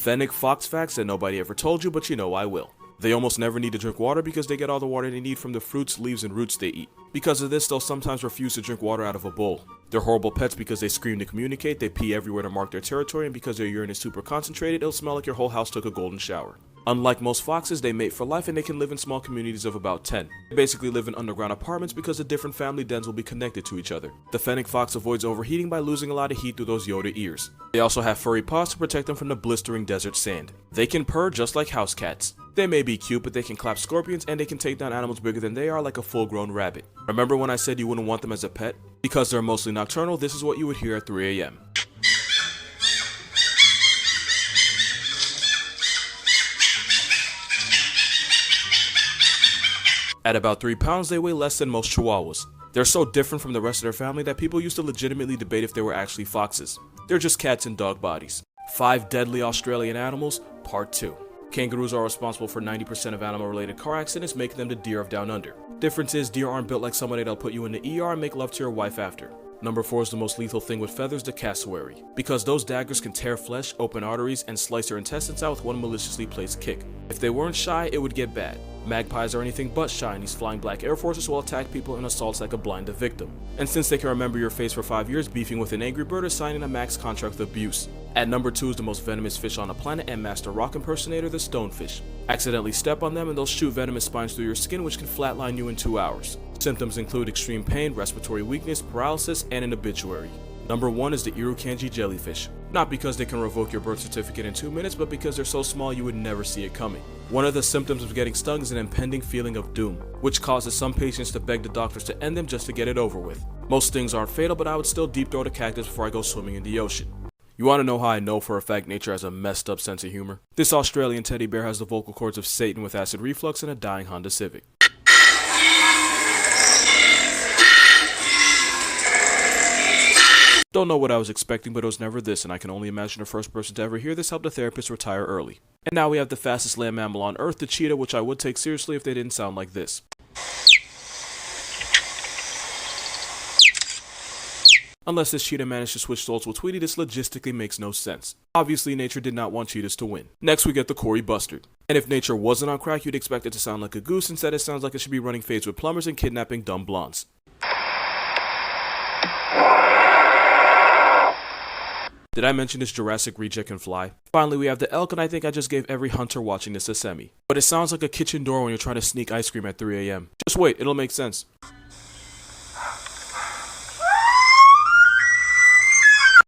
Fennec fox facts that nobody ever told you, but you know I will. They almost never need to drink water because they get all the water they need from the fruits, leaves, and roots they eat. Because of this, they'll sometimes refuse to drink water out of a bowl. They're horrible pets because they scream to communicate, they pee everywhere to mark their territory, and because their urine is super concentrated, it'll smell like your whole house took a golden shower. Unlike most foxes, they mate for life and they can live in small communities of about 10. They basically live in underground apartments because the different family dens will be connected to each other. The fennec fox avoids overheating by losing a lot of heat through those Yoda ears. They also have furry paws to protect them from the blistering desert sand. They can purr just like house cats. They may be cute, but they can clap scorpions and they can take down animals bigger than they are like a full-grown rabbit. Remember when I said you wouldn't want them as a pet? Because they're mostly nocturnal, this is what you would hear at 3 a.m. At about 3 pounds, they weigh less than most chihuahuas. They're so different from the rest of their family that people used to legitimately debate if they were actually foxes. They're just cats in dog bodies. 5 deadly Australian animals, part 2. Kangaroos are responsible for 90% of animal-related car accidents, making them the deer of down under. Difference is, deer aren't built like somebody that'll put you in the ER and make love to your wife after. Number 4 is the most lethal thing with feathers, the cassowary. Because those daggers can tear flesh, open arteries, and slice your intestines out with one maliciously placed kick. If they weren't shy, it would get bad. Magpies are anything but shy, and these flying black air forces will attack people in assaults that could blind the victim. And since they can remember your face for 5 years, beefing with an angry bird is signing a max contract with abuse. At number 2 is the most venomous fish on the planet and master rock impersonator, the stonefish. Accidentally step on them and they'll shoot venomous spines through your skin, which can flatline you in 2 hours. Symptoms include extreme pain, respiratory weakness, paralysis, and an obituary. Number 1 is the Irukandji jellyfish. Not because they can revoke your birth certificate in 2 minutes, but because they're so small you would never see it coming. One of the symptoms of getting stung is an impending feeling of doom, which causes some patients to beg the doctors to end them just to get it over with. Most stings aren't fatal, but I would still deep throat a cactus before I go swimming in the ocean. You want to know how I know for a fact nature has a messed up sense of humor? This Australian teddy bear has the vocal cords of Satan with acid reflux and a dying Honda Civic. Don't know what I was expecting, but it was never this, and I can only imagine the first person to ever hear this helped a therapist retire early. And now we have the fastest land mammal on Earth, the cheetah, which I would take seriously if they didn't sound like this. Unless this cheetah managed to switch souls with Tweety, this logistically makes no sense. Obviously, nature did not want cheetahs to win. Next, we get the Cory Bustard. And if nature wasn't on crack, you'd expect it to sound like a goose. Instead, it sounds like it should be running fades with plumbers and kidnapping dumb blondes. Did I mention this Jurassic reject can fly? Finally, we have the elk, and I think I just gave every hunter watching this a semi. But it sounds like a kitchen door when you're trying to sneak ice cream at 3 a.m. Just wait, it'll make sense.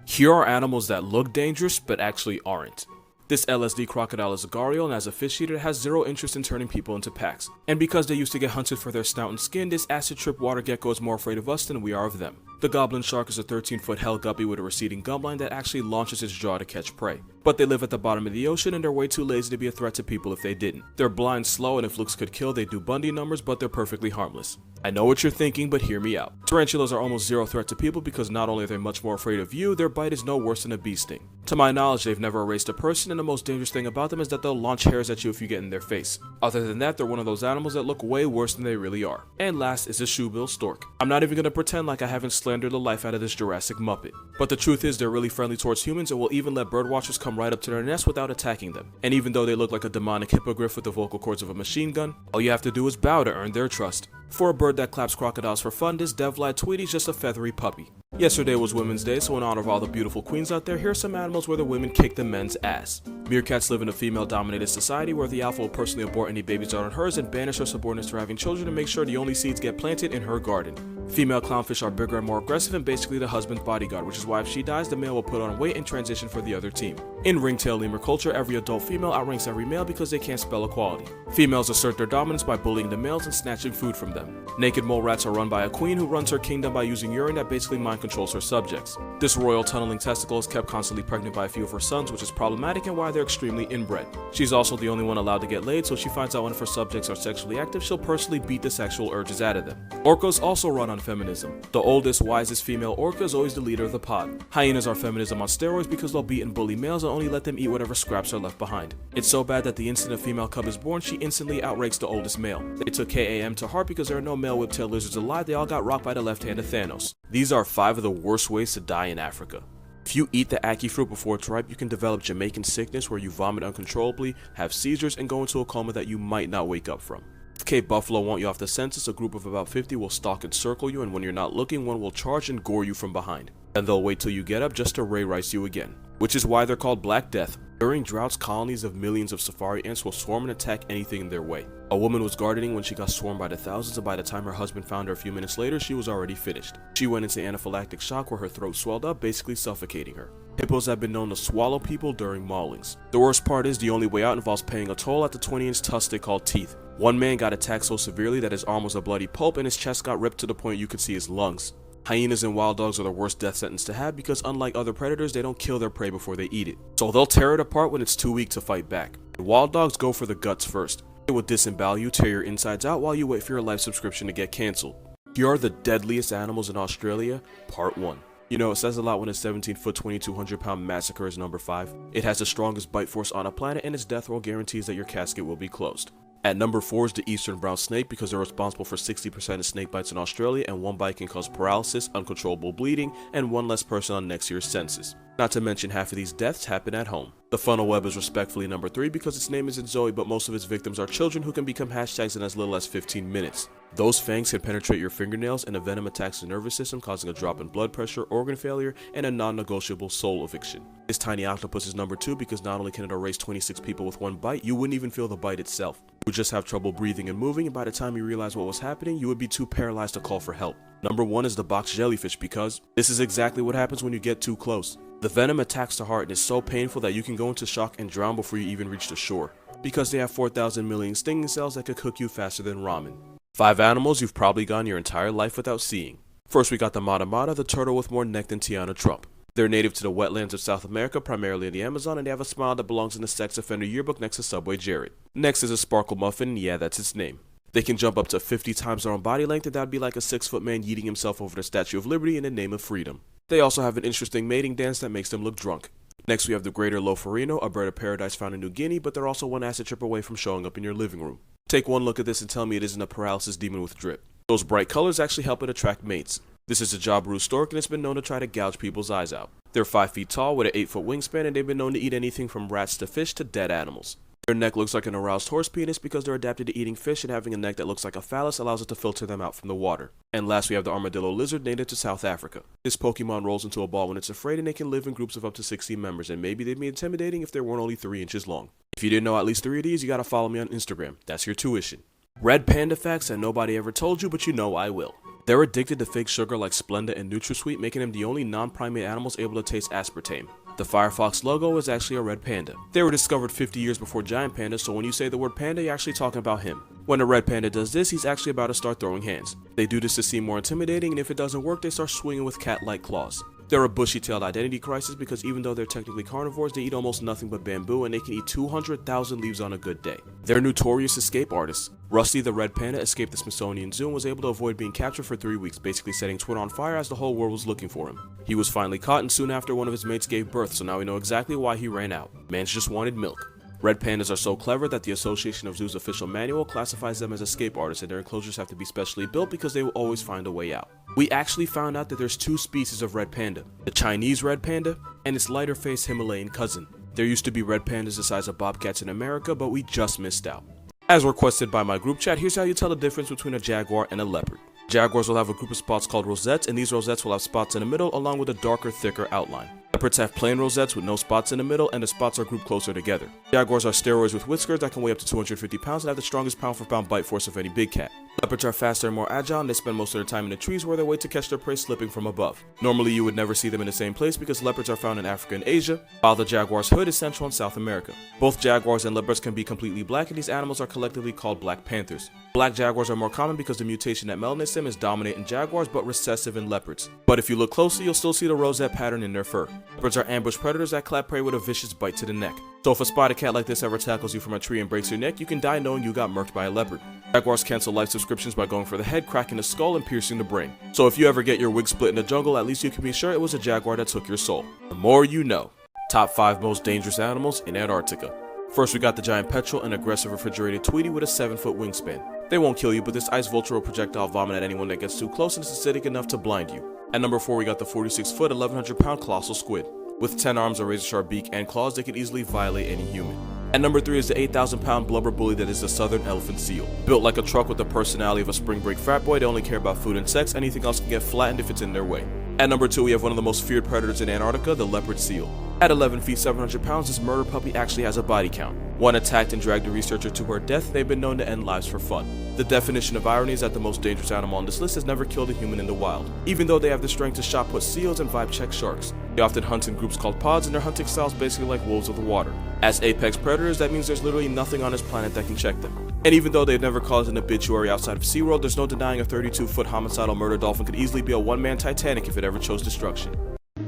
Here are animals that look dangerous, but actually aren't. This LSD crocodile is a gharial, and as a fish eater, it has zero interest in turning people into packs. And because they used to get hunted for their snout and skin, this acid-trip water gecko is more afraid of us than we are of them. The goblin shark is a 13-foot hell guppy with a receding gum line that actually launches its jaw to catch prey. But they live at the bottom of the ocean and they're way too lazy to be a threat to people if they didn't. They're blind, slow, and if looks could kill, they do Bundy numbers, but they're perfectly harmless. I know what you're thinking, but hear me out. Tarantulas are almost zero threat to people because not only are they much more afraid of you, their bite is no worse than a bee sting. To my knowledge, they've never erased a person, and the most dangerous thing about them is that they'll launch hairs at you if you get in their face. Other than that, they're one of those animals that look way worse than they really are. And last is the shoebill stork. I'm not even gonna pretend like I haven't slandered the life out of this Jurassic Muppet. But the truth is they're really friendly towards humans and will even let birdwatchers come right up to their nest without attacking them. And even though they look like a demonic hippogriff with the vocal cords of a machine gun, all you have to do is bow to earn their trust. For a bird that claps crocodiles for fun, this Devlad Tweety's just a feathery puppy. Yesterday was Women's Day, so in honor of all the beautiful queens out there, here's some animals where the women kick the men's ass. Meerkats live in a female-dominated society where the alpha will personally abort any babies that aren't hers and banish her subordinates for having children to make sure the only seeds get planted in her garden. Female clownfish are bigger and more aggressive and basically the husband's bodyguard, which is why if she dies, the male will put on weight and transition for the other team. In ringtail lemur culture, every adult female outranks every male because they can't spell equality. Females assert their dominance by bullying the males and snatching food from them. Naked mole rats are run by a queen who runs her kingdom by using urine that basically mind controls her subjects. This royal tunneling testicle is kept constantly pregnant by a few of her sons, which is problematic and why they're extremely inbred. She's also the only one allowed to get laid, so she finds out when her subjects are sexually active, she'll personally beat the sexual urges out of them. Orcas also run on feminism. The oldest, wisest female orca is always the leader of the pod. Hyenas are feminism on steroids because they'll beat and bully males and only let them eat whatever scraps are left behind. It's so bad that the instant a female cub is born, she instantly outranks the oldest male. They took KAM to heart because there are no male whiptail lizards alive, they all got rocked by the left hand of Thanos. These are 5 of the worst ways to die in Africa. If you eat the ackee fruit before it's ripe, you can develop Jamaican sickness where you vomit uncontrollably, have seizures, and go into a coma that you might not wake up from. If Cape Buffalo want you off the census, a group of about 50 will stalk and circle you, and when you're not looking, one will charge and gore you from behind. And they'll wait till you get up just to Ray Rice you again. Which is why they're called Black Death. During droughts, colonies of millions of safari ants will swarm and attack anything in their way. A woman was gardening when she got swarmed by the thousands, and by the time her husband found her a few minutes later, she was already finished. She went into anaphylactic shock where her throat swelled up, basically suffocating her. Hippos have been known to swallow people during maulings. The worst part is the only way out involves paying a toll at the 20-inch tusk they call teeth. One man got attacked so severely that his arm was a bloody pulp and his chest got ripped to the point you could see his lungs. Hyenas and wild dogs are the worst death sentence to have because unlike other predators, they don't kill their prey before they eat it. So they'll tear it apart when it's too weak to fight back. And wild dogs go for the guts first. They will disembowel you, tear your insides out while you wait for your life subscription to get cancelled. Here are the deadliest animals in Australia, part 1. You know, it says a lot when a 17-foot, 2,200-pound massacre is number 5. It has the strongest bite force on a planet, and its death roll guarantees that your casket will be closed. At number 4 is the eastern brown snake because they're responsible for 60% of snake bites in Australia, and one bite can cause paralysis, uncontrollable bleeding, and one less person on next year's census. Not to mention half of these deaths happen at home. The funnel web is respectfully number 3 because its name isn't Zoe, but most of its victims are children who can become hashtags in as little as 15 minutes. Those fangs can penetrate your fingernails, and the venom attacks the nervous system, causing a drop in blood pressure, organ failure, and a non-negotiable soul eviction. This tiny octopus is number 2 because not only can it erase 26 people with one bite, you wouldn't even feel the bite itself. You would just have trouble breathing and moving, and by the time you realize what was happening, you would be too paralyzed to call for help. Number 1 is the box jellyfish because this is exactly what happens when you get too close. The venom attacks the heart and is so painful that you can go into shock and drown before you even reach the shore, because they have 4,000 million stinging cells that could cook you faster than ramen. 5 animals you've probably gone your entire life without seeing. First we got the Mata Mata, the turtle with more neck than Tiana Trump. They're native to the wetlands of South America, primarily in the Amazon, and they have a smile that belongs in the sex offender yearbook next to Subway Jared. Next is a sparkle muffin, yeah, that's its name. They can jump up to 50 times their own body length, and that'd be like a 6-foot man yeeting himself over the Statue of Liberty in the name of freedom. They also have an interesting mating dance that makes them look drunk. Next we have the greater Lofarino, a bird of paradise found in New Guinea, but they're also one acid trip away from showing up in your living room. Take one look at this and tell me it isn't a paralysis demon with drip. Those bright colors actually help it attract mates. This is a Jabiru stork, and it's been known to try to gouge people's eyes out. They're 5 feet tall with an 8-foot wingspan, and they've been known to eat anything from rats to fish to dead animals. Their neck looks like an aroused horse penis because they're adapted to eating fish, and having a neck that looks like a phallus allows it to filter them out from the water. And last we have the armadillo lizard, native to South Africa. This Pokemon rolls into a ball when it's afraid, and they can live in groups of up to 60 members, and maybe they'd be intimidating if they weren't only 3 inches long. If you didn't know at least 3 of these, you gotta follow me on Instagram. That's your tuition. Red panda facts that nobody ever told you, but you know I will. They're addicted to fake sugar like Splenda and NutraSweet, making them the only non-primate animals able to taste aspartame. The Firefox logo is actually a red panda. They were discovered 50 years before giant pandas, so when you say the word panda, you're actually talking about him. When a red panda does this, he's actually about to start throwing hands. They do this to seem more intimidating, and if it doesn't work, they start swinging with cat-like claws. They're a bushy-tailed identity crisis because even though they're technically carnivores, they eat almost nothing but bamboo, and they can eat 200,000 leaves on a good day. They're notorious escape artists. Rusty the red panda escaped the Smithsonian Zoo and was able to avoid being captured for 3 weeks, basically setting Twitter on fire as the whole world was looking for him. He was finally caught, and soon after one of his mates gave birth, so now we know exactly why he ran out. Man's just wanted milk. Red pandas are so clever that the Association of Zoos official manual classifies them as escape artists, and their enclosures have to be specially built because they will always find a way out. We actually found out that there's 2 species of red panda, the Chinese red panda and its lighter-faced Himalayan cousin. There used to be red pandas the size of bobcats in America, but we just missed out. As requested by my group chat, here's how you tell the difference between a jaguar and a leopard. Jaguars will have a group of spots called rosettes, and these rosettes will have spots in the middle along with a darker, thicker outline. Leopards have plain rosettes with no spots in the middle, and the spots are grouped closer together. Jaguars are steroids with whiskers that can weigh up to 250 pounds and have the strongest pound-for-pound bite force of any big cat. Leopards are faster and more agile, and they spend most of their time in the trees where they wait to catch their prey slipping from above. Normally you would never see them in the same place because leopards are found in Africa and Asia, while the jaguar's hood is Central and South America. Both jaguars and leopards can be completely black, and these animals are collectively called black panthers. Black jaguars are more common because the mutation that melanized them is dominant in jaguars but recessive in leopards. But if you look closely, you'll still see the rosette pattern in their fur. Leopards are ambush predators that clap prey with a vicious bite to the neck. So if a spotted cat like this ever tackles you from a tree and breaks your neck, you can die knowing you got murked by a leopard. Jaguars cancel life subscriptions by going for the head, cracking the skull, and piercing the brain. So if you ever get your wig split in the jungle, at least you can be sure it was a jaguar that took your soul. The more you know. Top 5 most dangerous animals in Antarctica. First we got the giant petrel, an aggressive refrigerated tweety with a 7-foot wingspan. They won't kill you, but this ice vulture will projectile vomit at anyone that gets too close and is acidic enough to blind you. At number 4 we got the 46-foot, 1100-pound colossal squid. With 10 arms, a razor-sharp beak, and claws, they could easily violate any human. At number 3 is the 8,000-pound blubber bully that is the southern elephant seal. Built like a truck with the personality of a spring break frat boy, they only care about food and sex, anything else can get flattened if it's in their way. At number 2 we have one of the most feared predators in Antarctica, the leopard seal. At 11 feet 700 pounds, this murder puppy actually has a body count. One attacked and dragged a researcher to her death, they've been known to end lives for fun. The definition of irony is that the most dangerous animal on this list has never killed a human in the wild, even though they have the strength to shot put seals and vibe check sharks. They often hunt in groups called pods, and their hunting style is basically like wolves of the water. As apex predators, that means there's literally nothing on this planet that can check them. And even though they've never caused an obituary outside of SeaWorld, there's no denying a 32-foot homicidal murder dolphin could easily be a one-man Titanic if it ever chose destruction.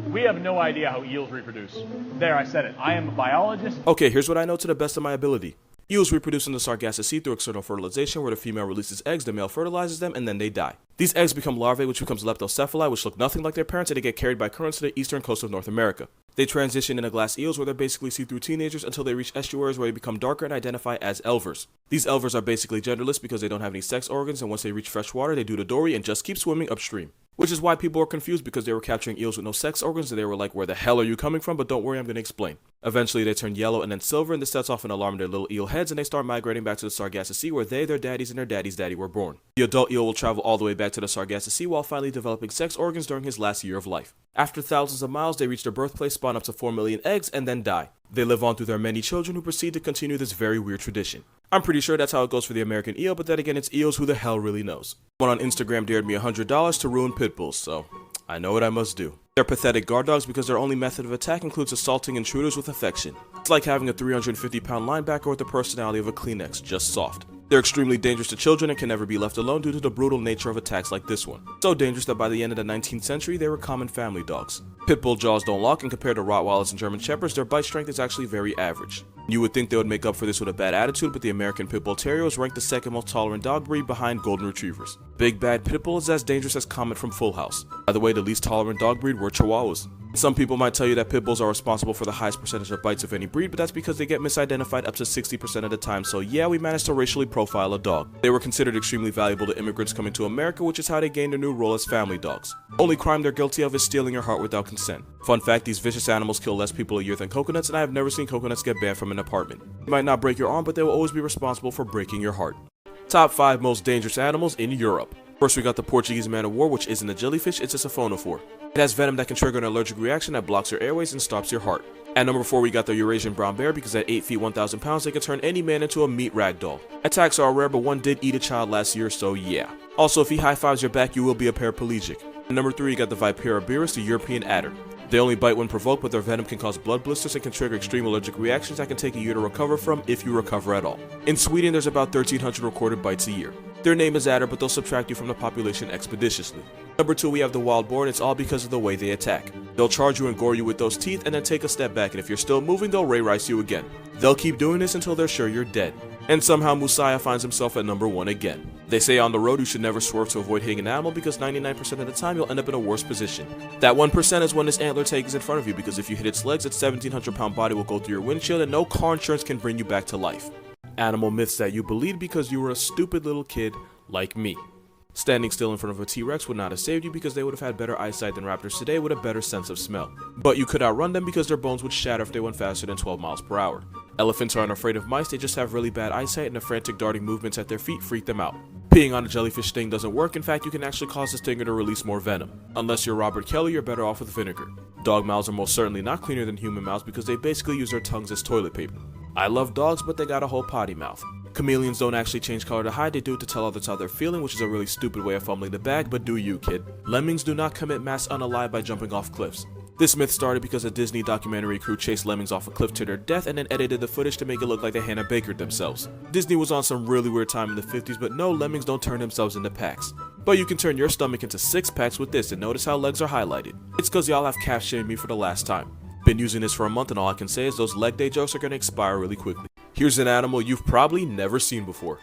We have no idea how eels reproduce. There, I said it. I am a biologist. Okay, here's what I know to the best of my ability. Eels reproduce in the Sargasso Sea through external fertilization, where the female releases eggs, the male fertilizes them, and then they die. These eggs become larvae, which becomes leptocephali, which look nothing like their parents, and they get carried by currents to the eastern coast of North America. They transition into glass eels, where they're basically see-through teenagers until they reach estuaries where they become darker and identify as elvers. These elvers are basically genderless because they don't have any sex organs, and once they reach fresh water, they do the dory and just keep swimming upstream. Which is why people were confused, because they were capturing eels with no sex organs, and they were like, where the hell are you coming from? But don't worry, I'm going to explain. Eventually, they turn yellow and then silver, and this sets off an alarm in their little eel heads, and they start migrating back to the Sargasso Sea, where they, their daddies, and their daddy's daddy were born. The adult eel will travel all the way back to the Sargasso Sea while finally developing sex organs during his last year of life. After thousands of miles, they reach their birthplace, spawn up to 4 million eggs, and then die. They live on through their many children who proceed to continue this very weird tradition. I'm pretty sure that's how it goes for the American eel, but then again, it's eels, who the hell really knows. Someone on Instagram dared me $100 to ruin pit bulls, so I know what I must do. They're pathetic guard dogs because their only method of attack includes assaulting intruders with affection. It's like having a 350-pound linebacker with the personality of a Kleenex, just soft. They're extremely dangerous to children and can never be left alone due to the brutal nature of attacks like this one. So dangerous that by the end of the 19th century, they were common family dogs. Pit bull jaws don't lock, and compared to Rottweilers and German Shepherds, their bite strength is actually very average. You would think they would make up for this with a bad attitude, but the American Pit Bull Terrier is ranked the second most tolerant dog breed behind Golden Retrievers. Big Bad Pit Bull is as dangerous as Comet from Full House. By the way, the least tolerant dog breed were Chihuahuas. Some people might tell you that Pit Bulls are responsible for the highest percentage of bites of any breed, but that's because they get misidentified up to 60% of the time, so yeah, we managed to racially profile a dog. They were considered extremely valuable to immigrants coming to America, which is how they gained their new role as family dogs. Only crime they're guilty of is stealing your heart without consent. Fun fact, these vicious animals kill less people a year than coconuts, and I have never seen coconuts get banned from an apartment. They might not break your arm, but they will always be responsible for breaking your heart. Top 5 most dangerous animals in Europe. First, we got the Portuguese man-of-war, which isn't a jellyfish, it's a siphonophore. It has venom that can trigger an allergic reaction that blocks your airways and stops your heart. At number 4, we got the Eurasian brown bear, because at 8 feet 1,000 pounds, they can turn any man into a meat rag doll. Attacks are rare, but one did eat a child last year, so yeah. Also, if he high-fives your back, you will be a paraplegic. At number 3, you got the Vipera berus, the European adder. They only bite when provoked, but their venom can cause blood blisters and can trigger extreme allergic reactions that can take a year to recover from, if you recover at all. In Sweden, there's about 1,300 recorded bites a year. Their name is adder, but they'll subtract you from the population expeditiously. Number 2, we have the wild boar, and it's all because of the way they attack. They'll charge you and gore you with those teeth, and then take a step back, and if you're still moving, they'll ray rice you again. They'll keep doing this until they're sure you're dead. And somehow Musaya finds himself at number 1 again. They say on the road you should never swerve to avoid hitting an animal, because 99% of the time you'll end up in a worse position. That 1% is when this antler tank is in front of you, because if you hit its legs, its 1,700-pound body will go through your windshield, and no car insurance can bring you back to life. Animal myths that you believed because you were a stupid little kid like me. Standing still in front of a T-Rex would not have saved you, because they would have had better eyesight than raptors today with a better sense of smell. But you could outrun them because their bones would shatter if they went faster than 12 miles per hour. Elephants aren't afraid of mice, they just have really bad eyesight, and the frantic darting movements at their feet freak them out. Peeing on a jellyfish sting doesn't work, in fact you can actually cause the stinger to release more venom. Unless you're Robert Kelly, you're better off with vinegar. Dog mouths are most certainly not cleaner than human mouths because they basically use their tongues as toilet paper. I love dogs, but they got a whole potty mouth. Chameleons don't actually change color to hide, they do it to tell others how they're feeling, which is a really stupid way of fumbling the bag, but do you, kid. Lemmings do not commit mass unalive by jumping off cliffs. This myth started because a Disney documentary crew chased lemmings off a cliff to their death and then edited the footage to make it look like they Hannah Bakered themselves. Disney was on some really weird time in the 50s, but no, lemmings don't turn themselves into packs. But you can turn your stomach into 6-packs with this, and notice how legs are highlighted. It's cause y'all have calf shamed me for the last time. Been using this for a month, and all I can say is those leg day jokes are gonna expire really quickly. Here's an animal you've probably never seen before.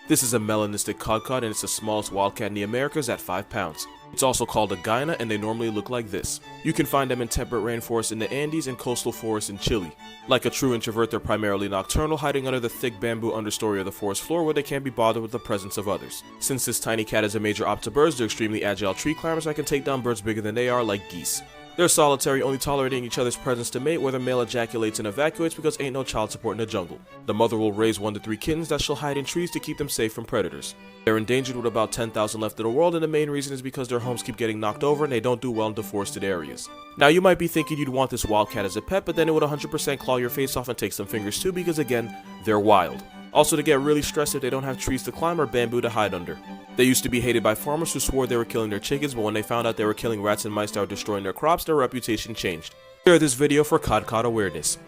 This is a melanistic codcod and it's the smallest wildcat in the Americas at 5 pounds. It's also called a guyana and they normally look like this. You can find them in temperate rainforests in the Andes and coastal forests in Chile. Like a true introvert, they're primarily nocturnal, hiding under the thick bamboo understory of the forest floor where they can't be bothered with the presence of others. Since this tiny cat is a major opt to birds, they're extremely agile tree climbers that can take down birds bigger than they are, like geese. They're solitary, only tolerating each other's presence to mate, where the male ejaculates and evacuates because ain't no child support in the jungle. The mother will raise 1 to 3 kittens that she'll hide in trees to keep them safe from predators. They're endangered with about 10,000 left in the world, and the main reason is because their homes keep getting knocked over and they don't do well in deforested areas. Now you might be thinking you'd want this wildcat as a pet, but then it would 100% claw your face off and take some fingers too, because again, they're wild. Also, to get really stressed if they don't have trees to climb or bamboo to hide under. They used to be hated by farmers who swore they were killing their chickens, but when they found out they were killing rats and mice that were destroying their crops, their reputation changed. Share this video for cod awareness.